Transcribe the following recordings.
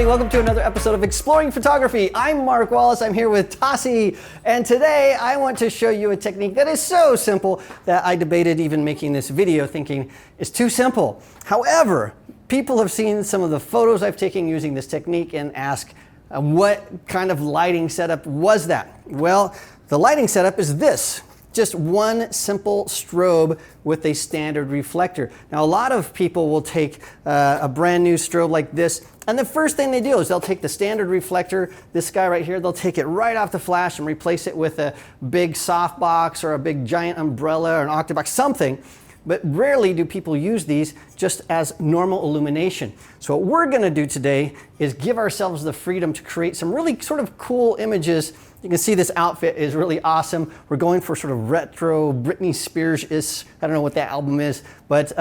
everybody. Welcome to another episode of Exploring Photography. I'm Mark Wallace. I'm here with Tasi, and today I want to show you a technique that is so simple that I debated even making this video, thinking it's too simple. However, people have seen some of the photos I've taken using this technique and ask, what kind of lighting setup was that? Well, the lighting setup is this. Just one simple strobe with a standard reflector. Now, a lot of people will take a brand new strobe like this, and the first thing they do is they'll take the standard reflector, this guy right here, they'll take it right off the flash and replace it with a big softbox or a big giant umbrella or an octabox, something. But rarely do people use these just as normal illumination. So what we're gonna do today is give ourselves the freedom to create some really sort of cool images. You can see this outfit is really awesome. We're going for sort of retro Britney Spears-ish. I don't know what that album is, but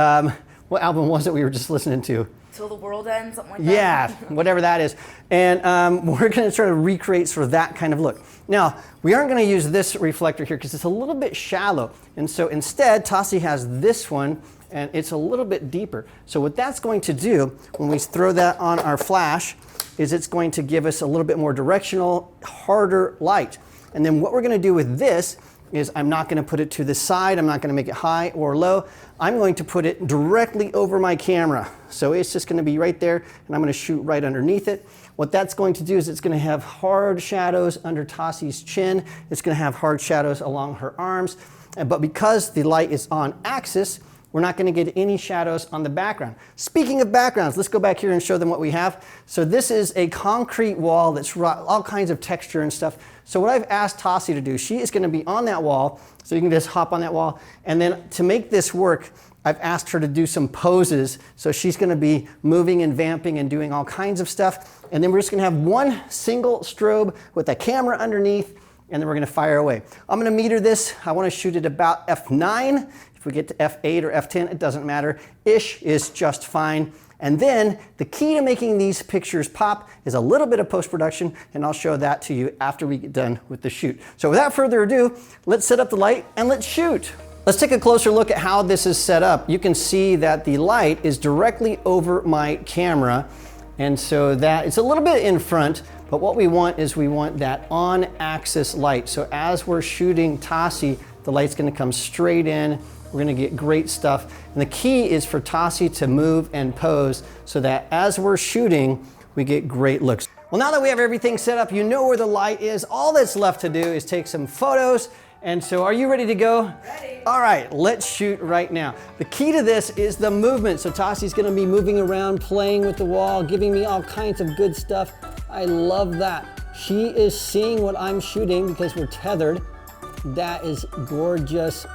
what album was it we were just listening to? Till the World Ends, something like that. Yeah, whatever that is. And we're gonna try to recreate sort of that kind of look. Now, we aren't gonna use this reflector here because it's a little bit shallow. And so instead, Tasi has this one, and it's a little bit deeper. So what that's going to do, when we throw that on our flash, is it's going to give us a little bit more directional, harder light. And then what we're gonna do with this is I'm not gonna put it to the side, I'm not gonna make it high or low. I'm going to put it directly over my camera. So it's just gonna be right there, and I'm gonna shoot right underneath it. What that's going to do is it's gonna have hard shadows under Tasi's chin. It's gonna have hard shadows along her arms. But because the light is on axis, we're not gonna get any shadows on the background. Speaking of backgrounds, let's go back here and show them what we have. So this is a concrete wall that's all kinds of texture and stuff. So what I've asked Tasi to do, she is gonna be on that wall, so you can just hop on that wall. And then to make this work, I've asked her to do some poses. So she's gonna be moving and vamping and doing all kinds of stuff. And then we're just gonna have one single strobe with a camera underneath, and then we're gonna fire away. I'm gonna meter this. I wanna shoot it about f9. If we get to f8 or f10, it doesn't matter. Ish is just fine. And then the key to making these pictures pop is a little bit of post-production, and I'll show that to you after we get done with the shoot. So without further ado, let's set up the light and let's shoot. Let's take a closer look at how this is set up. You can see that the light is directly over my camera, and so that it's a little bit in front, but what we want is we want that on-axis light. So as we're shooting Tasi, the light's gonna come straight in. We're gonna get great stuff. And the key is for Tasi to move and pose so that as we're shooting, we get great looks. Well, now that we have everything set up, you know where the light is. All that's left to do is take some photos. And so are you ready to go? Ready. All right, let's shoot right now. The key to this is the movement. So Tasi's gonna be moving around, playing with the wall, giving me all kinds of good stuff. I love that. She is seeing what I'm shooting because we're tethered. That is gorgeous.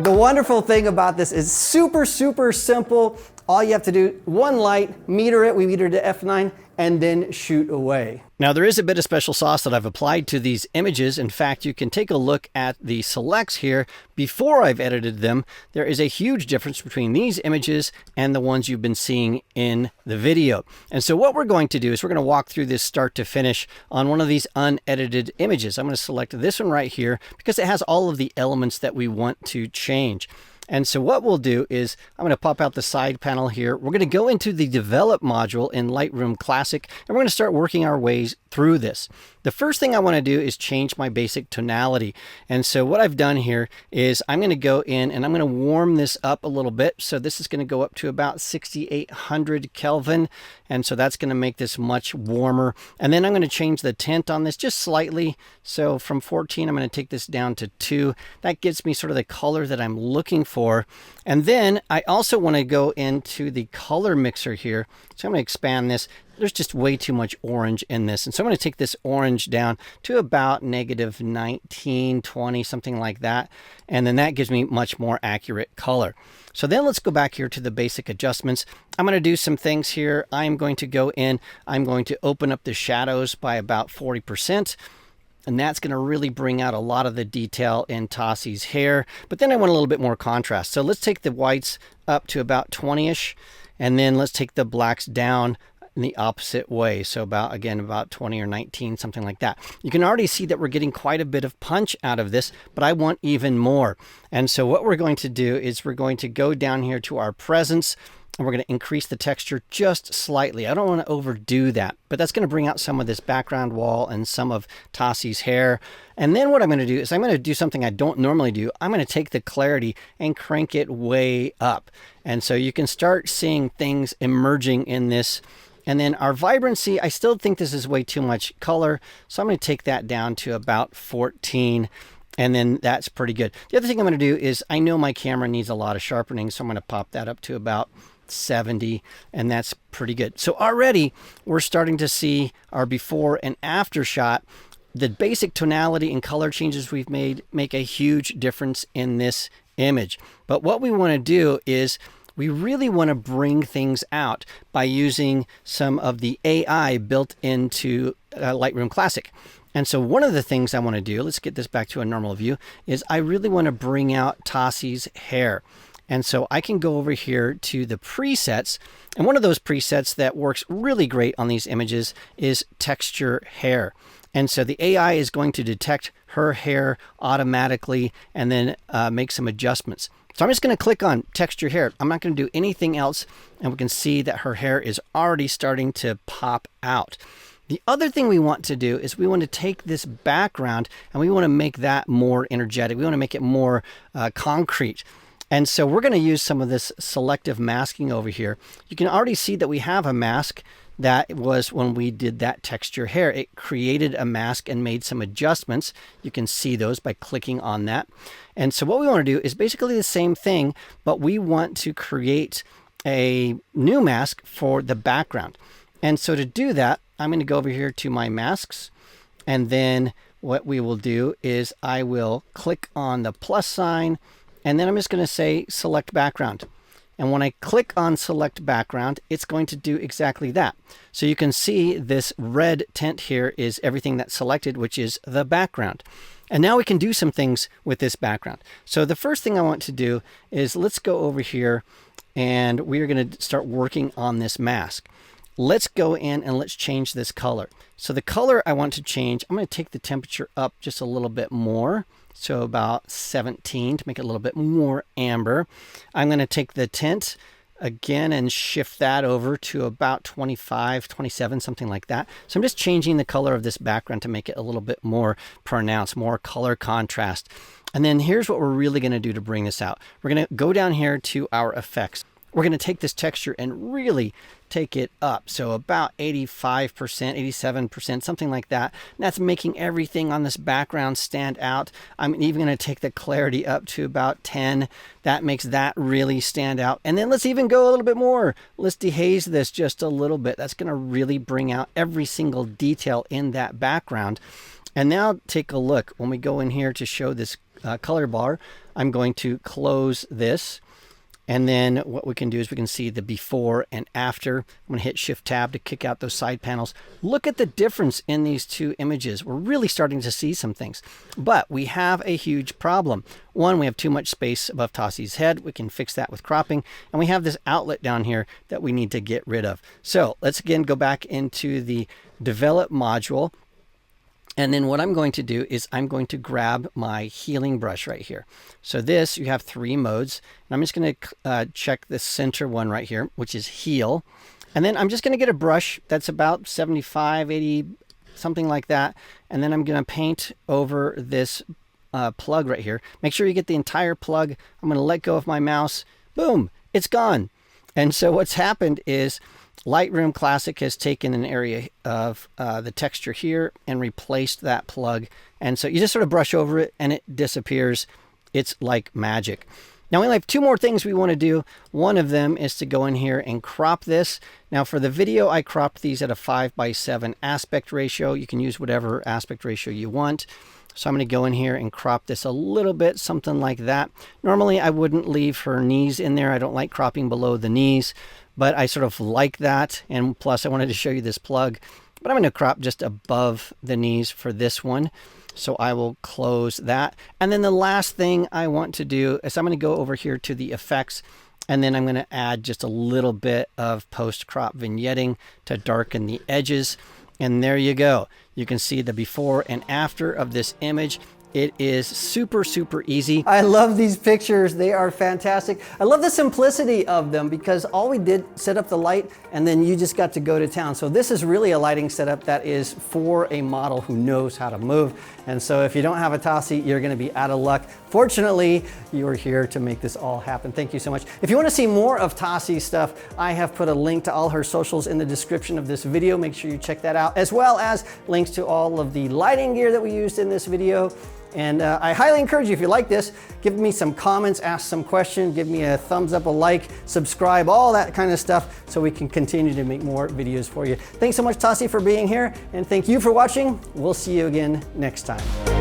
The wonderful thing about this is super, super simple. All you have to do, one light, meter it, we meter to f9, and then shoot away. Now there is a bit of special sauce that I've applied to these images. In fact, you can take a look at the selects here before I've edited them. There is a huge difference between these images and the ones you've been seeing in the video. And so what we're going to do is we're going to walk through this start to finish on one of these unedited images. I'm going to select this one right here because it has all of the elements that we want to change. And so what we'll do is I'm going to pop out the side panel here. We're going to go into the develop module in Lightroom Classic, and we're going to start working our ways through this. The first thing I want to do is change my basic tonality. And so what I've done here is I'm going to go in and I'm going to warm this up a little bit. So this is going to go up to about 6,800 Kelvin. And so that's going to make this much warmer. And then I'm going to change the tint on this just slightly. So from 14, I'm going to take this down to 2. That gives me sort of the color that I'm looking for. And then I also want to go into the color mixer here. So I'm going to expand this. there's just way too much orange in this. And so I'm going to take this orange down to about negative 19, 20, something like that. And then that gives me much more accurate color. So then let's go back here to the basic adjustments. I'm going to do some things here. I'm going to go in, I'm going to open up the shadows by about 40%. And that's going to really bring out a lot of the detail in Tasi's hair. But then I want a little bit more contrast. So let's take the whites up to about 20-ish. And then let's take the blacks down in the opposite way. So about, again, about 20 or 19, something like that. You can already see that we're getting quite a bit of punch out of this, but I want even more. And so what we're going to do is we're going to go down here to our presence, and we're going to increase the texture just slightly. I don't want to overdo that, but that's going to bring out some of this background wall and some of Tasi's hair. And then what I'm going to do is I'm going to do something I don't normally do. I'm going to take the clarity and crank it way up. And so you can start seeing things emerging in this. And then our vibrancy, I still think this is way too much color. So I'm going to take that down to about 14. And then that's pretty good. The other thing I'm going to do is I know my camera needs a lot of sharpening. So I'm going to pop that up to about 70, and that's pretty good. So already we're starting to see our before and after shot. The basic tonality and color changes we've made make a huge difference in this image. But what we want to do is we really want to bring things out by using some of the AI built into Lightroom Classic. And so one of the things I want to do, let's get this back to a normal view, is I really want to bring out Tasi's hair. And so I can go over here to the presets, and one of those presets that works really great on these images is texture hair. And so the AI is going to detect her hair automatically and then make some adjustments. So I'm just going to click on texture hair. I'm not going to do anything else, and we can see that her hair is already starting to pop out. The other thing we want to do is we want to take this background and we want to make that more energetic. We want to make it more concrete. And so we're going to use some of this selective masking over here. You can already see that we have a mask that was when we did that texture hair. It created a mask and made some adjustments. You can see those by clicking on that. And so what we want to do is basically the same thing, but we want to create a new mask for the background. And so to do that, I'm going to go over here to my masks, and then what we will do is I will click on the plus sign, and then I'm just going to say select background. And when I click on select background, it's going to do exactly that. So you can see this red tint here is everything that's selected, which is the background. And now we can do some things with this background. So the first thing I want to do is let's go over here, and we are going to start working on this mask. Let's go in and let's change this color. So the color I want to change, I'm going to take the temperature up just a little bit more. So about 17 to make it a little bit more amber. I'm going to take the tint again and shift that over to about 25, 27, something like that. So I'm just changing the color of this background to make it a little bit more pronounced, more color contrast. And then here's what we're really going to do to bring this out. We're going to go down here to our effects. We're going to take this texture and really take it up. So about 85%, 87%, something like that. And that's making everything on this background stand out. I'm even going to take the clarity up to about 10. That makes that really stand out. And then let's even go a little bit more. Let's dehaze this just a little bit. That's going to really bring out every single detail in that background. And now take a look. When we go in here to show this color bar, I'm going to close this. And then what we can do is we can see the before and after. I'm going to hit Shift Tab to kick out those side panels. Look at the difference in these two images. We're really starting to see some things. But we have a huge problem. One, we have too much space above Tasi's head. We can fix that with cropping. And we have this outlet down here that we need to get rid of. So let's again go back into the Develop module. And then what I'm going to do is I'm going to grab my healing brush right here. So this, you have 3 modes. And I'm just going to check the center one right here, which is heal. And then I'm just going to get a brush that's about 75, 80, something like that. And then I'm going to paint over this plug right here. Make sure you get the entire plug. I'm going to let go of my mouse. Boom, it's gone. And so what's happened is Lightroom Classic has taken an area of the texture here and replaced that plug. And so you just sort of brush over it and it disappears. It's like magic. Now we only have two more things we want to do. One of them is to go in here and crop this. Now for the video, I cropped these at a 5:7 aspect ratio. You can use whatever aspect ratio you want. So I'm going to go in here and crop this a little bit, something like that. Normally I wouldn't leave her knees in there. I don't like cropping below the knees, but I sort of like that. And plus I wanted to show you this plug, but I'm going to crop just above the knees for this one. So I will close that. And then the last thing I want to do is I'm going to go over here to the effects, and then I'm going to add just a little bit of post-crop vignetting to darken the edges. And there you go. You can see the before and after of this image. It is super, super easy. I love these pictures. They are fantastic. I love the simplicity of them because all we did, set up the light, and then you just got to go to town. So this is really a lighting setup that is for a model who knows how to move. And so if you don't have a Tasi, you're gonna be out of luck. Fortunately, you are here to make this all happen. Thank you so much. If you wanna see more of Tasi's stuff, I have put a link to all her socials in the description of this video. Make sure you check that out, as well as links to all of the lighting gear that we used in this video. And I highly encourage you, if you like this, give me some comments, ask some questions, give me a thumbs up, a like, subscribe, all that kind of stuff, so we can continue to make more videos for you. Thanks so much, Tasi, for being here, and thank you for watching. We'll see you again next time.